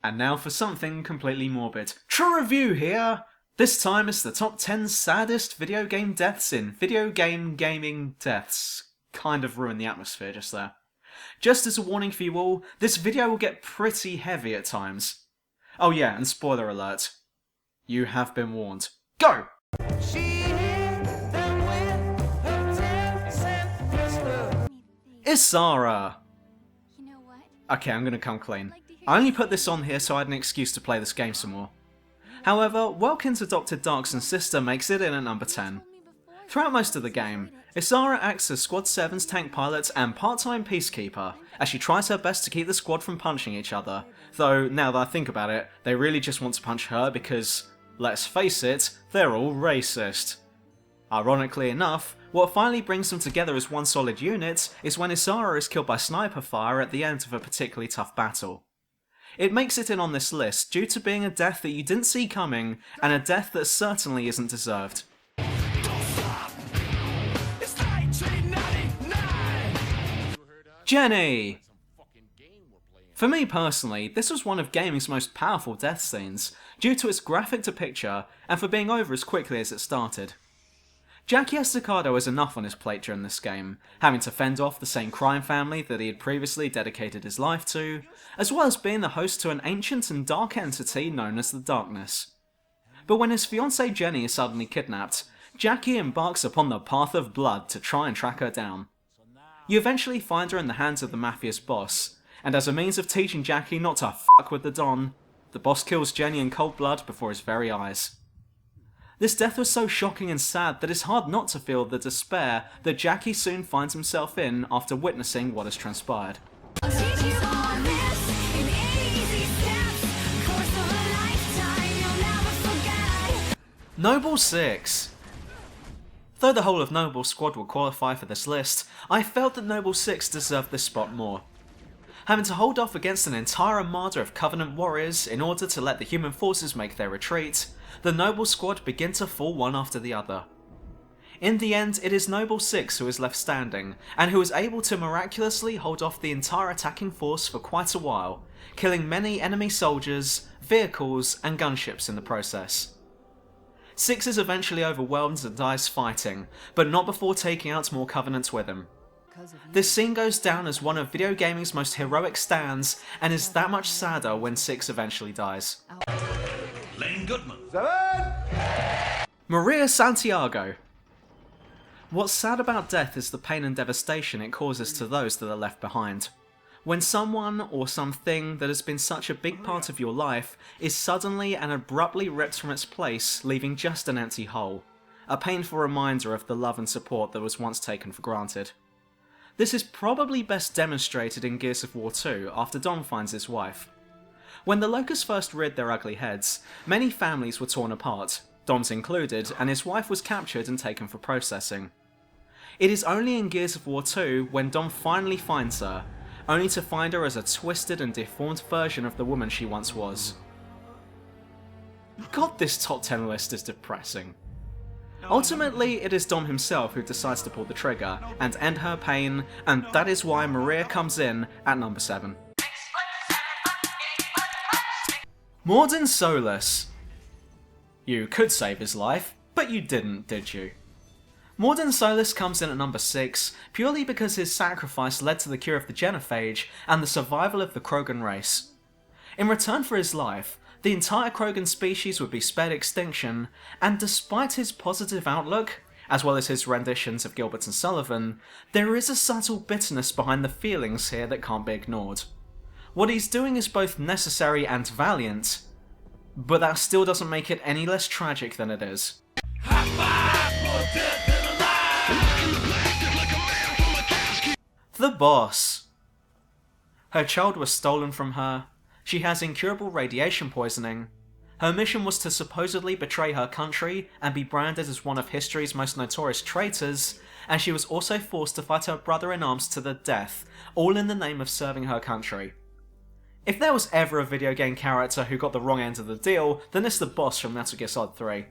And now for something completely morbid. True review here! This time it's the top 10 saddest video game deaths in video game gaming deaths. Kind of ruined the atmosphere just there. Just as a warning for you all, this video will get pretty heavy at times. Oh yeah, and spoiler alert. You have been warned. Go! Isara! Okay, I'm gonna come clean. I only put this on here so I had an excuse to play this game some more. However, Welkin's adopted Darkson sister makes it in at number 10. Throughout most of the game, Isara acts as Squad 7's tank pilot and part-time peacekeeper, as she tries her best to keep the squad from punching each other, though now that I think about it, they really just want to punch her because, let's face it, they're all racist. Ironically enough, what finally brings them together as one solid unit is when Isara is killed by sniper fire at the end of a particularly tough battle. It makes it in on this list due to being a death that you didn't see coming, and a death that certainly isn't deserved. Jenny! For me personally, this was one of gaming's most powerful death scenes, due to its graphic depiction and for being over as quickly as it started. Jackie Estacado has enough on his plate during this game, having to fend off the same crime family that he had previously dedicated his life to, as well as being the host to an ancient and dark entity known as the Darkness. But when his fiancée Jenny is suddenly kidnapped, Jackie embarks upon the path of blood to try and track her down. You eventually find her in the hands of the mafia's boss, and as a means of teaching Jackie not to fuck with the Don, the boss kills Jenny in cold blood before his very eyes. This death was so shocking and sad that it's hard not to feel the despair that Jackie soon finds himself in after witnessing what has transpired. Noble 6. Though the whole of Noble squad will qualify for this list, I felt that Noble 6 deserved this spot more. Having to hold off against an entire armada of Covenant warriors in order to let the human forces make their retreat, the Noble squad begin to fall one after the other. In the end, it is Noble 6 who is left standing, and who is able to miraculously hold off the entire attacking force for quite a while, killing many enemy soldiers, vehicles, and gunships in the process. 6 is eventually overwhelmed and dies fighting, but not before taking out more Covenants with him. This scene goes down as one of video gaming's most heroic stands, and is that much sadder when 6 eventually dies. Lane Goodman. Maria Santiago. What's sad about death is the pain and devastation it causes to those that are left behind. When someone or something that has been such a big part of your life is suddenly and abruptly ripped from its place, leaving just an empty hole. A painful reminder of the love and support that was once taken for granted. This is probably best demonstrated in Gears of War 2 after Dom finds his wife. When the Locusts first reared their ugly heads, many families were torn apart, Dom's included, and his wife was captured and taken for processing. It is only in Gears of War 2 when Dom finally finds her, only to find her as a twisted and deformed version of the woman she once was. God, this top 10 list is depressing. Ultimately, it is Dom himself who decides to pull the trigger and end her pain, and that is why Maria comes in at number 7. Mordin Solus. You could save his life, but you didn't, did you? Mordin Solus comes in at number 6, purely because his sacrifice led to the cure of the genophage and the survival of the Krogan race. In return for his life, the entire Krogan species would be spared extinction, and despite his positive outlook, as well as his renditions of Gilbert and Sullivan, there is a subtle bitterness behind the feelings here that can't be ignored. What he's doing is both necessary and valiant, but that still doesn't make it any less tragic than it is. The boss. Her child was stolen from her, she has incurable radiation poisoning, her mission was to supposedly betray her country and be branded as one of history's most notorious traitors, and she was also forced to fight her brother-in-arms to the death, all in the name of serving her country. If there was ever a video game character who got the wrong end of the deal, then it's the boss from Metal Gear Solid 3.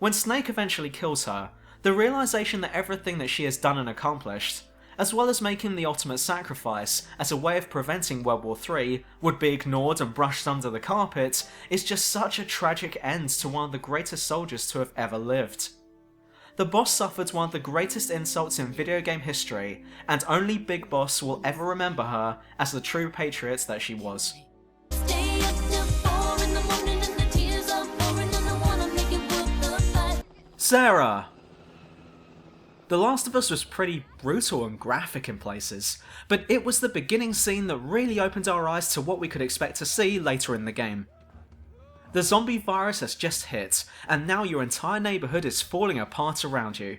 When Snake eventually kills her, the realization that everything that she has done and accomplished, as well as making the ultimate sacrifice as a way of preventing World War III would be ignored and brushed under the carpet, is just such a tragic end to one of the greatest soldiers to have ever lived. The boss suffered one of the greatest insults in video game history, and only Big Boss will ever remember her as the true patriot that she was. Sarah! The Last of Us was pretty brutal and graphic in places, but it was the beginning scene that really opened our eyes to what we could expect to see later in the game. The zombie virus has just hit, and now your entire neighbourhood is falling apart around you.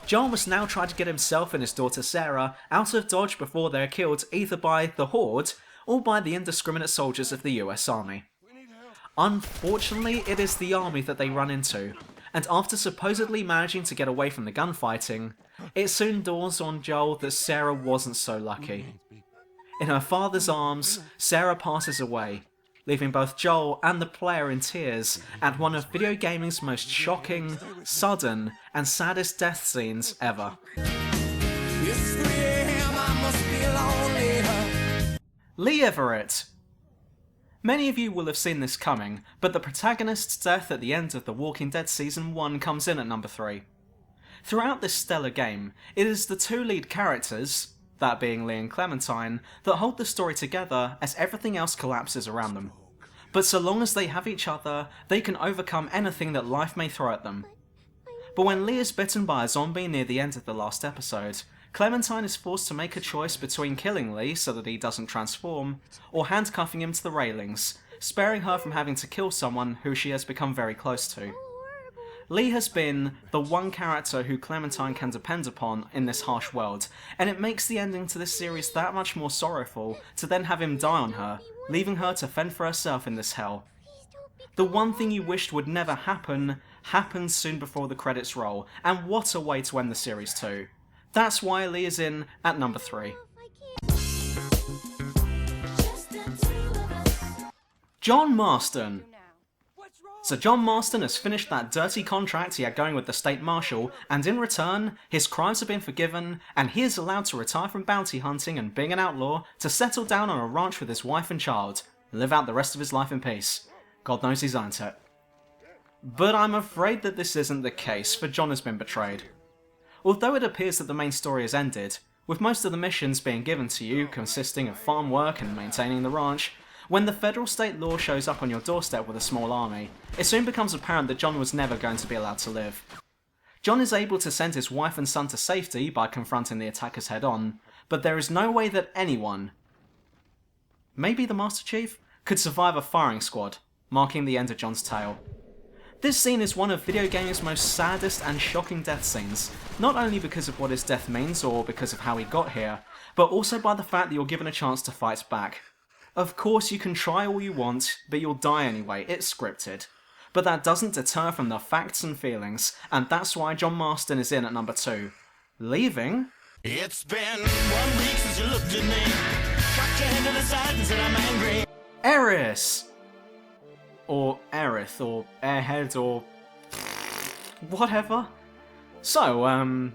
Joel must now try to get himself and his daughter Sarah out of Dodge before they are killed either by the Horde or by the indiscriminate soldiers of the US Army. Unfortunately, it is the army that they run into, and after supposedly managing to get away from the gunfighting, it soon dawns on Joel that Sarah wasn't so lucky. In her father's arms, Sarah passes away, leaving both Joel and the player in tears at one of video gaming's most shocking, sudden, and saddest death scenes ever. Lee Everett. Many of you will have seen this coming, but the protagonist's death at the end of The Walking Dead Season 1 comes in at number 3. Throughout this stellar game, it is the two lead characters, that being Lee and Clementine, that hold the story together as everything else collapses around them. But so long as they have each other, they can overcome anything that life may throw at them. But when Lee is bitten by a zombie near the end of the last episode, Clementine is forced to make a choice between killing Lee so that he doesn't transform, or handcuffing him to the railings, sparing her from having to kill someone who she has become very close to. Lee has been the one character who Clementine can depend upon in this harsh world, and it makes the ending to this series that much more sorrowful to then have him die on her, leaving her to fend for herself in this hell. The one thing you wished would never happen, happens soon before the credits roll, and what a way to end the series too. That's why Lee is in at number 3. John Marston. So John Marston has finished that dirty contract he had going with the State Marshal, and in return, his crimes have been forgiven, and he is allowed to retire from bounty hunting and being an outlaw to settle down on a ranch with his wife and child, and live out the rest of his life in peace. God knows he's earned it. But I'm afraid that this isn't the case, for John has been betrayed. Although it appears that the main story has ended, with most of the missions being given to you consisting of farm work and maintaining the ranch, when the federal state law shows up on your doorstep with a small army, it soon becomes apparent that John was never going to be allowed to live. John is able to send his wife and son to safety by confronting the attackers head on, but there is no way that anyone, maybe the Master Chief, could survive a firing squad, marking the end of John's tale. This scene is one of video gaming's most saddest and shocking death scenes, not only because of what his death means or because of how he got here, but also by the fact that you're given a chance to fight back. Of course you can try all you want, but you'll die anyway, it's scripted. But that doesn't deter from the facts and feelings, and that's why John Marston is in at number 2. Leaving... It's been 1 week since you looked at me, cocked your head to the side and said I'm angry. Aeris! Or Aerith, or Airhead, or... whatever. So,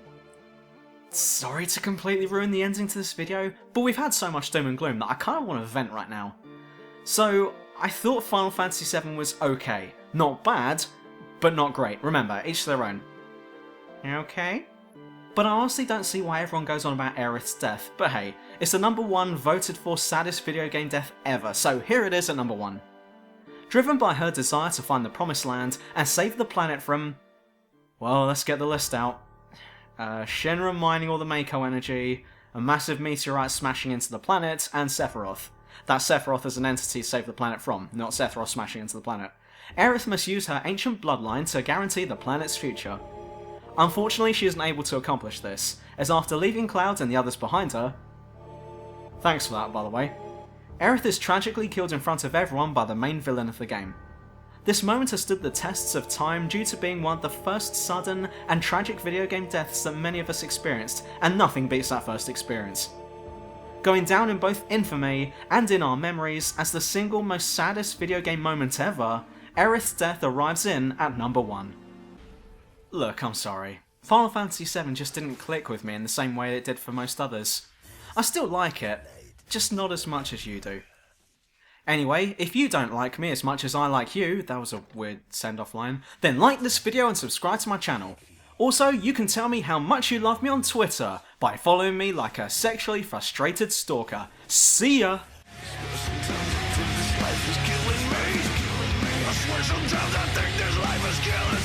sorry to completely ruin the ending to this video, but we've had so much doom and gloom that I kind of want to vent right now. So, I thought Final Fantasy VII was okay. Not bad, but not great. Remember, each their own. Okay? But I honestly don't see why everyone goes on about Aerith's death, but hey, it's the number 1 voted for saddest video game death ever, so here it is at number 1. Driven by her desire to find the Promised Land and save the planet from... well, let's get the list out. Shinra mining all the Mako energy, a massive meteorite smashing into the planet, and Sephiroth. That's Sephiroth as an entity to save the planet from, not Sephiroth smashing into the planet. Aerith must use her ancient bloodline to guarantee the planet's future. Unfortunately, she isn't able to accomplish this, as after leaving Cloud and the others behind her... thanks for that, by the way. Aerith is tragically killed in front of everyone by the main villain of the game. This moment has stood the tests of time due to being one of the first sudden and tragic video game deaths that many of us experienced, and nothing beats that first experience. Going down in both infamy and in our memories as the single most saddest video game moment ever, Aerith's death arrives in at number 1. Look, I'm sorry. Final Fantasy VII just didn't click with me in the same way it did for most others. I still like it, just not as much as you do. Anyway, if you don't like me as much as I like you, that was a weird send-off line, then like this video and subscribe to my channel. Also, you can tell me how much you love me on Twitter by following me like a sexually frustrated stalker. See ya! Sometimes I think this life is killing me. I swear sometimes I think this life is killing me.